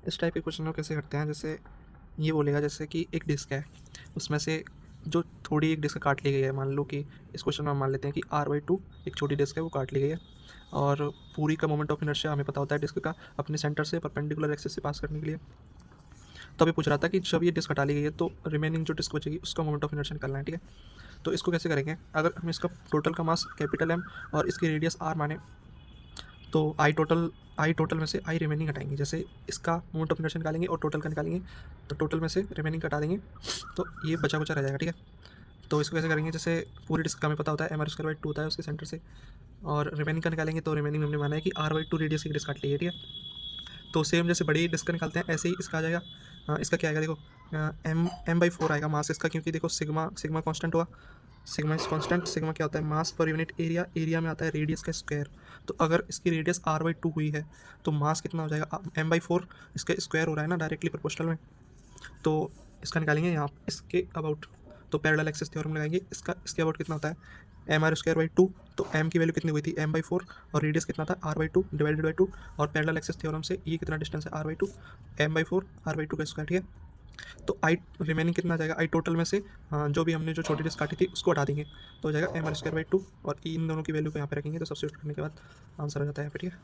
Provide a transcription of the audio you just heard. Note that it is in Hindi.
इस टाइप के क्वेश्चन को कैसे करते हैं, जैसे ये बोलेगा जैसे कि एक डिस्क है, उसमें से जो थोड़ी एक डिस्क काट ली गई है, मान लो कि इस क्वेश्चन में हम मान लेते हैं कि r/2 एक छोटी डिस्क है वो काट ली गई है, और पूरी का मोमेंट ऑफ इनर्शिया हमें पता होता है डिस्क का अपने सेंटर से परपेंडिकुलर एक्सिस से पास करने के लिए। तो अभी पूछ रहा था कि जब ये डिस्क हटा ली गई है तो रिमेनिंग जो डिस्क बचेगी उसका मोमेंट ऑफ इनर्शिया निकालना है, ठीक है। तो इसको कैसे करेंगे, अगर हम इसका टोटल का मास कैपिटल M और इसकी रेडियस r माने, तो आई टोटल में से आई रिमेनिंग हटाएंगे। जैसे इसका मोमेंट ऑफ इनर्शिया निकालेंगे और टोटल का निकालेंगे, तो टोटल में से रिमेनिंग हटा देंगे, तो ये बचा कुचा रह जाएगा, ठीक है। तो इसको कैसे करेंगे, जैसे पूरी डिस्क का हमें पता होता है mr² होता है उसके सेंटर से, और रिमेनिंग का निकालेंगे, तो रिमेनिंग हमने माना है कि r/2 रेडियस की डिस्क काट ली है, ठीक है। तो सेम जैसे बड़ी डिस्क का निकालते हैं ऐसे ही इसका आ जाएगा। इसका क्या आएगा देखो, m/4 आएगा मास इसका, क्योंकि देखो सिग्मा सिग्मा कांस्टेंट हुआ, सिग्मा इज कांस्टेंट। सिग्मा क्या होता है, मास पर यूनिट एरिया, एरिया में आता है रेडियस का स्क्वायर। तो अगर इसकी रेडियस r/2 हुई है तो मास कितना हो जाएगा, m/4 इसका स्क्वायर हो रहा है ना डायरेक्टली प्रोपोर्शनल में, तो इसका निकालेंगे यहाँ इसके अबाउट। तो पैरेलल एक्सिस थ्योरम लगाएंगे, इसका इसके अबाउट कितना होता है mr²/2। तो m की वैल्यू कितनी हुई थी m/4, और रेडियस कितना था r/2 डिवाइडेड बाई 2, और पैरेलल एक्सिस थ्योरम से ये कितना डिस्टेंस है r/2, m/4 r/2 का स्क्वायर, ठीक है। तो आई रिमेनिंग कितना आ जाएगा, आई टोटल में से जो भी हमने जो छोटी डिस्क काटी थी उसको हटा देंगे, तो हो जाएगा mr²/2, और इन दोनों की वैल्यू को यहाँ पे रखेंगे, तो सब्स्टिट्यूट करने के बाद आंसर हो जाता है यहाँ पे, ठीक है।